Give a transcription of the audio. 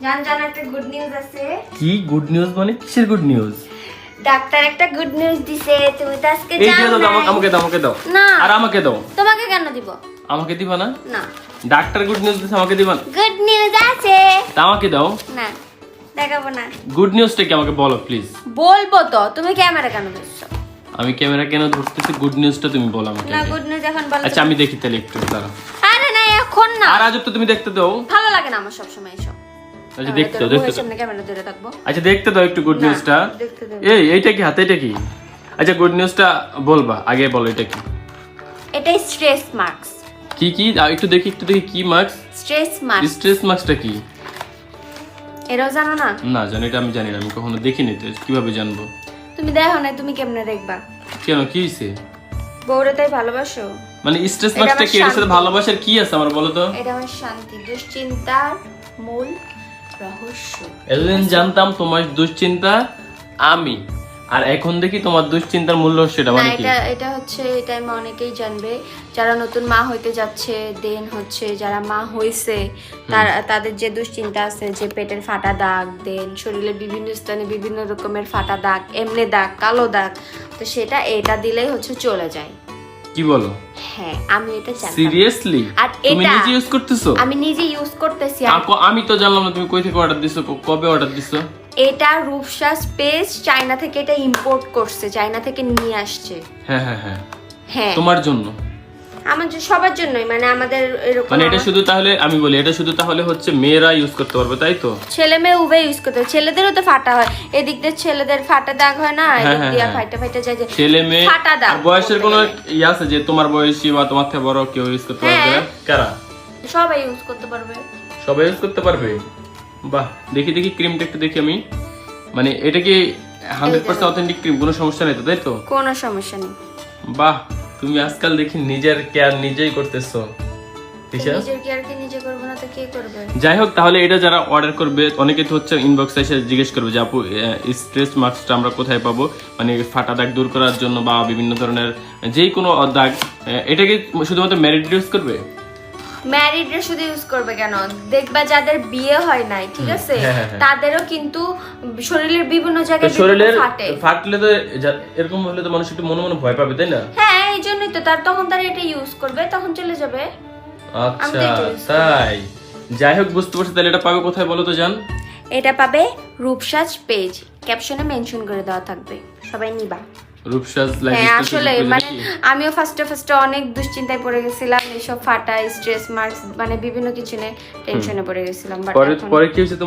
জান একটা good news আছে। কি গুড নিউজ মানে কিসের গুড নিউজ? ডাক্তার একটা গুড নিউজ দিছে, তুমি তো আজকে এই যাও দাও, নাই। আমাকে দাও। না। আর আমাকে দাও। তোমাকে কেন দিব? আমাকে দিবা না? না। ডাক্তার গুড নিউজ দিছে, আমাকে দিবা না? গুড নিউজ আছে। তা আমাকে দাও। না, দেখাবো না। গুড নিউজটা কি আমাকে বলো প্লিজ। বলবো তো, তুমি ক্যামেরা কেন ধরছো? আমি ক্যামেরা কেন ধরতেছি? গুড নিউজটা তুমি বলো আমাকে। না, গুড নিউজ এখন বলো। আচ্ছা আমি দেখি তাহলে একটু দাঁড়াও। আরে না, এখন না। আর আজব তো তুমি দেখতে দাও। ভালো লাগে না আমার সব সময় এসব। আচ্ছা দেখতে দাও। সামনে ক্যামেরা ধরে থাকবো। আচ্ছা দেখতে দাও একটু গুড না, নিউজটা। দেখতে দাও। এইটা কি হাতে, এটা কি? আচ্ছা গুড নিউজটা বলবা, আগে বলো এটা কি? এটাই স্ট্রেস মার্কস। কি একটু দেখি কি মার্কস? Stress marks. স্ট্রেস মার্কসটা কি? এটাও জানো না? না জানি, এটা আমি জানি না, আমি কখনো দেখিনি, তো কিভাবে জানবো? তুমি দেখো না, তুমি কেমনে দেখবা? কেন, কি হইছে? বউরে তাই ভালোবাসো? মানে স্ট্রেস এটা মার্কসটা আমার কি? এর সাথে শান্তি। ভালোবাসার কি আছে আমার বলো তো? এটা আমার শান্তি, দুশ্চিন্তার মূল রহস্য। এতদিন জানতাম তোমার দুশ্চিন্তা আমি, আর এখন দেখি তোমার দুশ্চিন্তার মূল্য সেটা না, মানে কি? এটা হচ্ছে, এই টাইমে অনেকেই জানবে যারা নতুন মা হইতে যাচ্ছে, দেন হচ্ছে যারা মা হইছে, তাদের যে দুশ্চিন্তা আছে, যে পেটের ফাটা দাগ, দেন শরীরের বিভিন্ন স্থানে বিভিন্ন রকমের ফাটা দাগ, এমনি দাগ, কালো দাগ, তো সেটা এটা দিলেই হচ্ছে চলে যায়। কি বলো? হ্যাঁ, আমি এটা জানি। সিরিয়াসলি? আর তুমি এটা নিজে ইউজ করতেছো? আমি নিজে ইউজ করতেছি। আর আমি তো জানলাম না তুমি কই থেকে অর্ডার দিছো, কবে অর্ডার দিছো? এটা রূপসা স্পেস চায়না থেকে এটা ইম্পোর্ট করছে, চায়না থেকে নিয়ে আসছে। হ্যাঁ হ্যাঁ, তোমার জন্য? আমাদের সবার জন্যই, মানে আমাদের এরকম, মানে এটা শুধু তাহলে আমি বলি, এটা শুধু তাহলে হচ্ছে মেয়েরা ইউজ করতে পারবে তাই তো? ছেলে মেয়ে উভয় ইউজ করতে হয়। ছেলেদেরও তো ফাটা হয়, এদিক দিয়ে ছেলেদের ফাটা দাগ হয় না, এদিক দিয়ে ফাটা যায় যে ছেলে মেয়ে। ফাটা দাগ। আর বয়সের কোনো ইয়ে আছে যে তোমার বয়সী বা তোমার থেকে বড় কেউ ইউজ করতে পারবে না? কারা? সবাই ইউজ করতে পারবে। সবাই ইউজ করতে পারবে? বাহ, দেখি ক্রিমটা একটু দেখি আমি। মানে এটা কি 100% অথেন্টিক ক্রিম? কোনো সমস্যা নেই তো তাই তো? কোনো সমস্যা নেই। বাহ, তুমি আজকাল দেখি নিজের কেয়ার নিজেই করতেছো। নিজের কেয়ার কি নিজে করবো না তো কে করবে? যাই হোক, তাহলে এটা যারা অর্ডার করবে অনেকে তো হচ্ছে ইনবক্সে এসে জিজ্ঞেস করবে যে আপু স্ট্রেস মার্কসটা আমরা কোথায় পাবো, মানে ফাটা দাগ দূর করার জন্য বা বিভিন্ন ধরনের যেই কোনো দাগ, এটাকে শুধুমাত্র ম্যারিড ইউজ করবে? ম্যারিডরা শুধু ইউজ করবে কেন, দেখবা যাদের বিয়ে হয় নাই, ঠিক আছে, তাদেরও কিন্তু শরীরের বিভিন্ন জায়গায় শরীরের ফাটে। ফাটলে তো এরকম হলে তো মানুষ একটু মনে মনে ভয় পাবে তাই না? হ্যাঁ, এই জন্যই তো তখন তারা এটা ইউজ করবে, তখন চলে যাবে। আচ্ছা তাই? যাই হোক, বুঝতে পারছি। তাহলে এটা পাবে কোথায় বলো তো জান? এটা পাবে রূপসাজ পেজ, ক্যাপশনে মেনশন করে দেওয়া থাকবে, সবাই নিবা। রূপসাজ হ্যাঁ, আসলে মানে আমিও ফার্স্টে অনেক দুশ্চিন্তায় পড়ে গেছিলাম, এইসব ফাটা, স্ট্রেস মার্কস, মানে বিভিন্ন কিছু নিয়ে টেনশনে পড়ে গেছিলাম, বাট পরে কি হয়েছে?